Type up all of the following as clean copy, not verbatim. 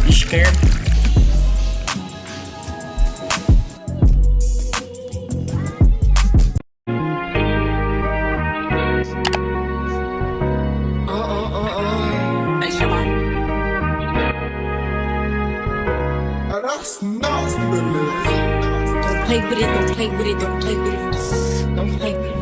You scared? That's nasty, baby. Don't play with it, don't play with it, don't play with it. Don't play with it.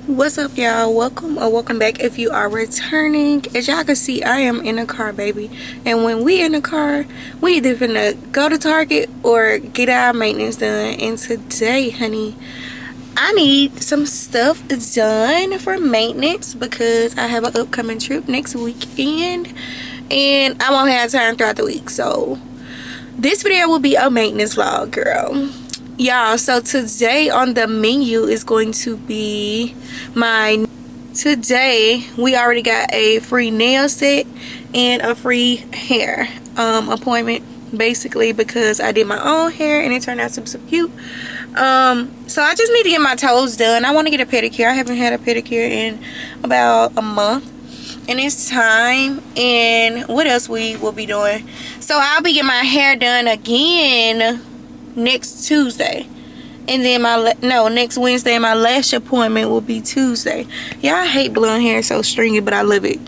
What's up, y'all? Welcome back if you are returning. As y'all can see, I am in a car, baby. And when we in the car, we either finna go to Target or get our maintenance done. And today, honey, I need some stuff done for maintenance because I have an upcoming trip next weekend and I won't have time throughout the week. So this video will be a maintenance vlog, girl. Y'all, so today on the menu is going to be today we already got a free nail set and a free hair appointment, basically because I did my own hair and it turned out super cute. So I just need to get my toes done. I want to get a pedicure. I haven't had a pedicure in about a month and it's time. And what else we will be doing, so I'll be getting my hair done again next Tuesday, and then next Wednesday. My lash appointment will be Tuesday. Yeah, I hate blonde hair, so stringy, but I love it.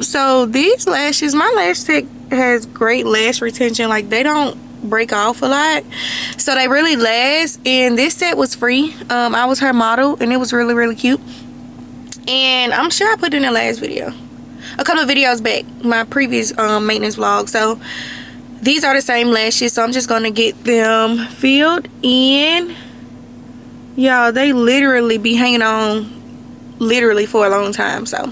So these lashes, my lash tech has great lash retention. Like, they don't break off a lot, so they really last. And this set was free. I was her model and it was really cute. And I'm sure I put it in the last video, a couple of videos back, my previous maintenance vlog. So these are the same lashes, so I'm just gonna get them filled in. Y'all, they literally be hanging on for a long time. So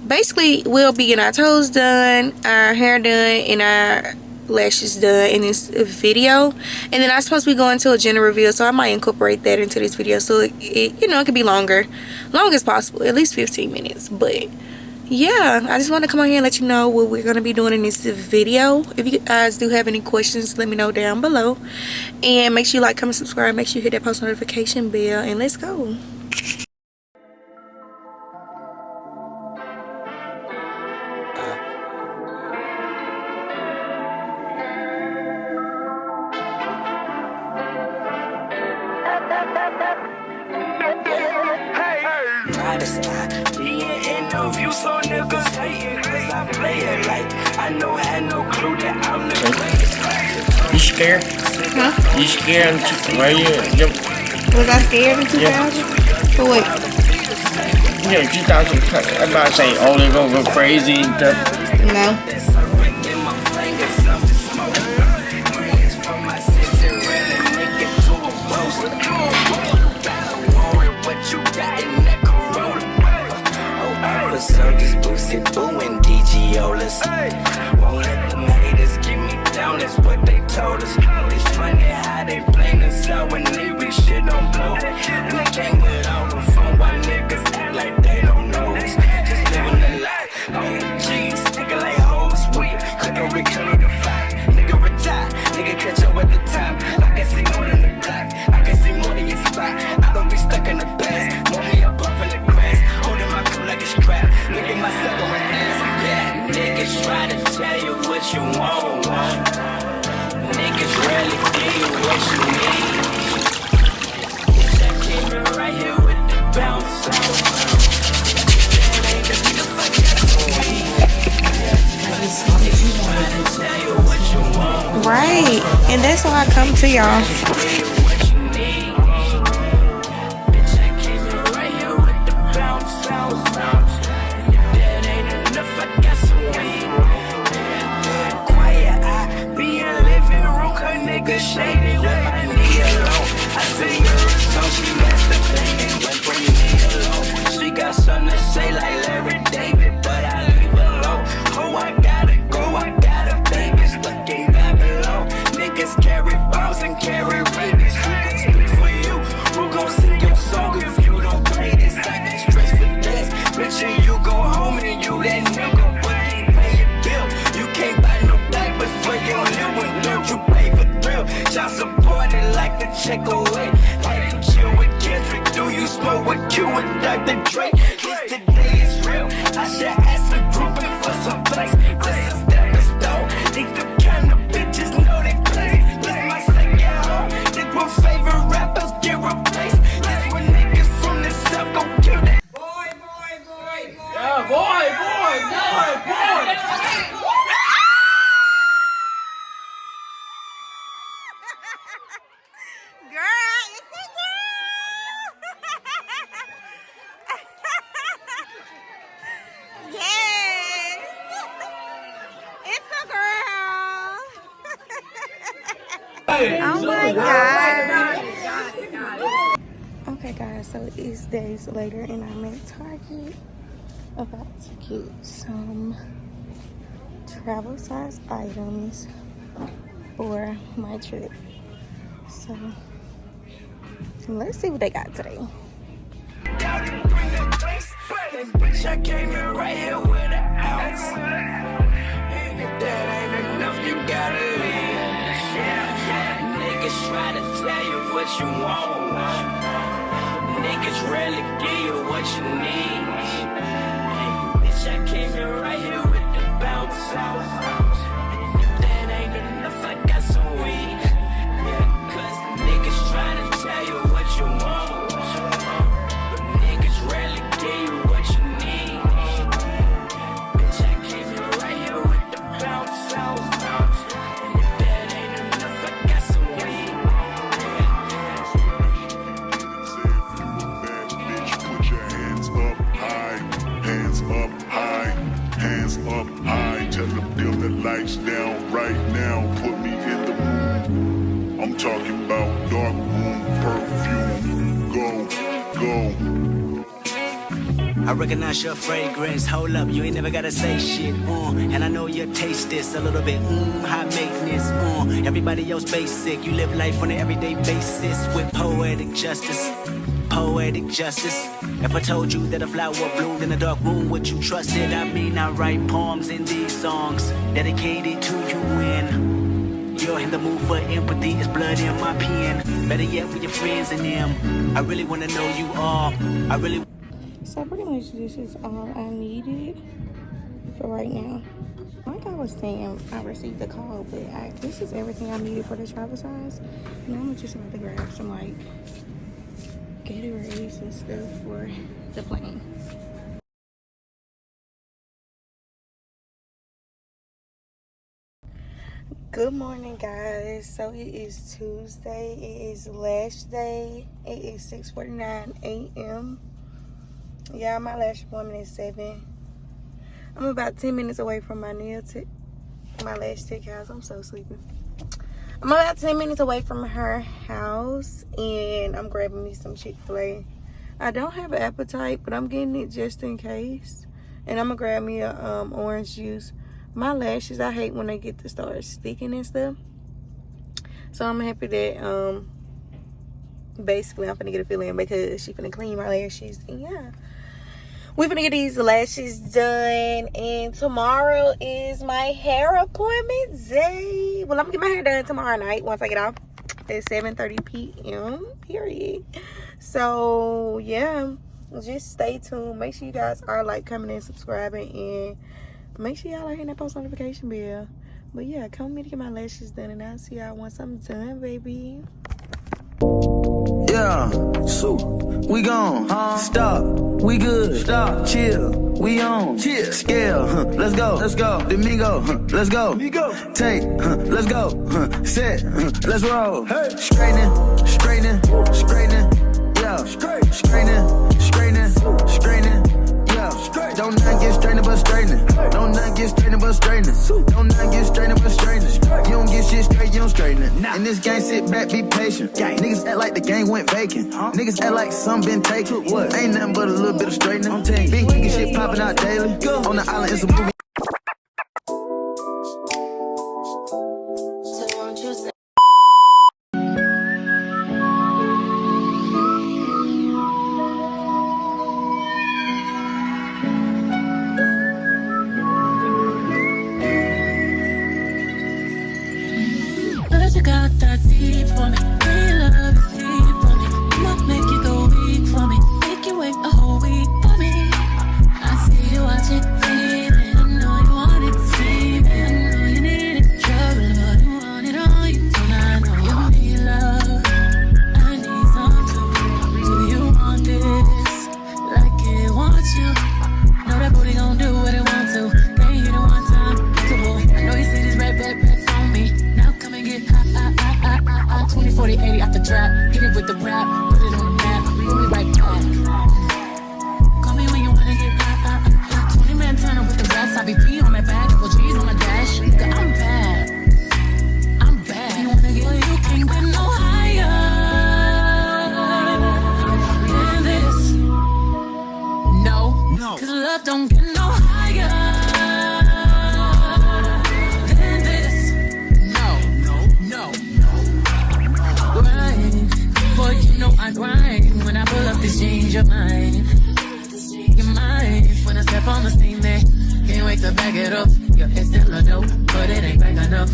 basically we'll be getting our toes done, our hair done, and our lashes done in this video. And then I'm supposed to be going to a gender reveal, so I might incorporate that into this video, so it you know, it could be long as possible, at least 15 minutes. But yeah, I just want to come on here and let you know what we're going to be doing in this video. If you guys do have any questions, let me know down below. And make sure you like, comment, subscribe. Make sure you hit that post notification bell. And let's go. So niggas hating cause I play it like I had no clue that I'm the greatest. You scared? Huh? You scared? Right here? Was I scared in 2000? Yeah. For what? Yeah, 2000. I'm about to say, oh, they're gonna go crazy and stuff. No. So just boosted, booing DGOlas. Won't let them haters get me down, that's what they told us. It's funny how they blame us out when they wish shit don't blow. We came with all the fun, why niggas act like they don't know us. Just living the life, oh geez, nigga like hoes, we couldn't reclaim the fight. Nigga retire, nigga catch up at the time. I can see more than the block, I can see more than your spot. I don't be stuck in the past, want me up off in the grass, holding my cool like a strap. Look at myself on my ass, yeah. Niggas try to tell you what you want. Niggas rarely give you what you need. Bitch, I came in right here with the bounce out. Niggas fuck tell you what you want. Right. And that's why I come to y'all. Shady with my knee alone. I sing her a song, she masturbating when bring me alone. She got something to say like Larry David, but I leave alone. Oh, I gotta go, I got a baby stuck in Babylon. Niggas carry bombs and carry rabies. Oh my god. Okay guys, so it's days later and I'm at Target about to get some travel size items for my trip. So let's see what they got today. Bitch, I came here right here with an ounce. And if that ain't enough, you gotta leave. Niggas try to tell you what you want. Niggas rarely give you what you need. Hey, bitch, I came here right here with the bounce. And if that ain't enough, I got some weed. Yeah, cause niggas try to tell you what you want. But niggas rarely give you what you need. Bitch, I came here right here with the bounce. And if that ain't enough, I got some weed. Bad bitch, put your hands up high, hands up high, hands up high. Tell them dim the lights down right now. Put me in the mood. I'm talking about dark room perfume. Go, go. I recognize your fragrance. Hold up, you ain't never gotta say shit. And I know your taste is a little bit high maintenance. Everybody else basic. You live life on an everyday basis with poetic justice. Poetic justice. If I told you that a flower bloomed in a dark room, would you trust it? I mean, I write poems in these songs dedicated to you when you're in the mood for empathy. It's blood in my pen. Better yet, with your friends and them. I really wanna know you all. I really. So pretty much this is all I needed for right now. Like I was saying, I received the call, but this is everything I needed for the travel size. Now I'm just about to grab some like Gatorades and stuff for the plane. Good morning guys. So it is Tuesday. It is Lash Day. It is 6:49 a.m. Yeah, my lash appointment is 7. I'm about 10 minutes away from my my lash tech house. I'm so sleepy. I'm about 10 minutes away from her house and I'm grabbing me some Chick-fil-A. I don't have an appetite, but I'm getting it just in case. And I'm gonna grab me a orange juice. My lashes, I hate when they get to start sticking and stuff. So I'm happy that basically I'm finna get a fill in because she finna clean my lashes. And yeah, we're gonna get these lashes done, and tomorrow is my hair appointment day. Well, I'm gonna get my hair done tomorrow night once I get off at 7:30 p.m. period. So yeah, just stay tuned. Make sure you guys are like, commenting, and subscribing, and make sure y'all are hitting that post notification bell. But yeah, come with me to get my lashes done, and I'll see y'all once I'm done, baby. Yeah, so we gone, stop, we good, stop, chill, we on, chill, scale, let's go, Domingo, let's go, take, let's go, set, let's roll, hey, straightening, yeah, straightening, yeah, don't not get straightening but straightening, don't not get straightening but straightening, don't not get straightening but straightening, you don't get shit straight, you don't straighten it. In this game, sit back, be patient. Niggas act like the game went vacant. Niggas act like some been taken. What? Ain't nothing but a little bit of straightening. Been kicking shit popping out daily. On the island, it's a movie. So won't you say but you got that deep for me. Real love is deep for me. I'ma make you go weak for me. Make you wait a whole week for me. I see you watching, feeling. I know you want it, sleeping. I know you need it, trouble, but you want it all. You do not know you need love. I need some too. Do you want this? Like it wants you. Know that booty gon' do what it wants to. Can't hit it one time. Come on. I know you see this red on me. Now come and get hot. 2040 it off. Your head still a dope, but it ain't back enough.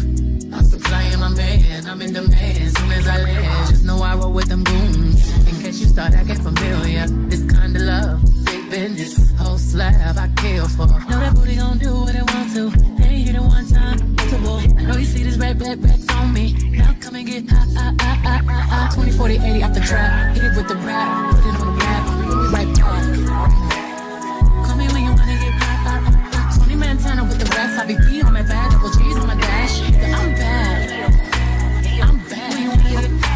I'm supplying my man, I'm in demand. Soon as I land, just know I roll with them goons. In case you start acting familiar, this kind of love, big business, whole slab I kill for. Know that booty gon' do what it want to. They ain't hit it one time, multiple. I know you see this red racks on me. Now come and get high. 20, 40, 80 off the trap. Hit it with the rap, put it on the map, right back. Call me when you wanna get high. 20 man turn up with the racks. I be P on my bag, double G's on my dash. I'm bad. I'm bad. When you wanna get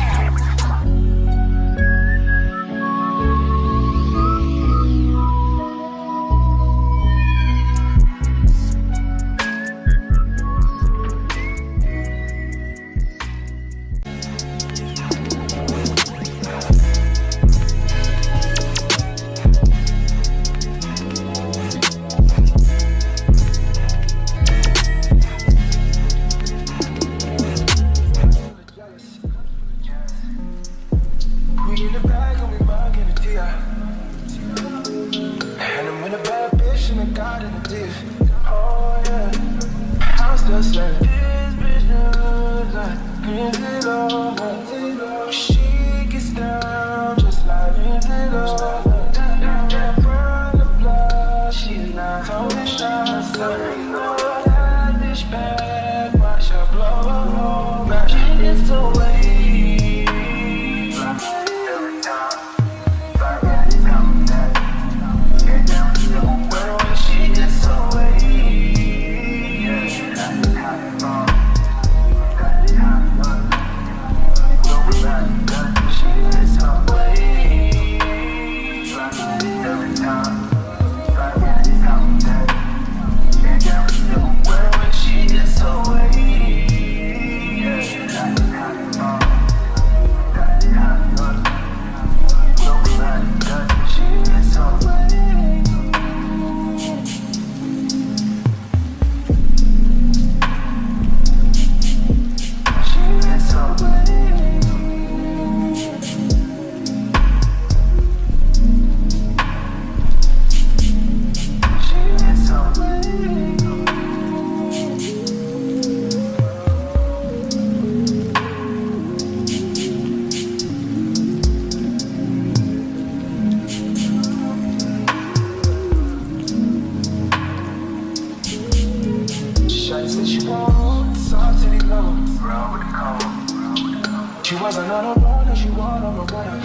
She wasn't on a runner, she wanted a runner.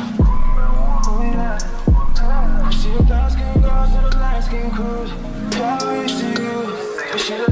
You see the dark skin girls and the light skin crews. Yeah, we see you. But she the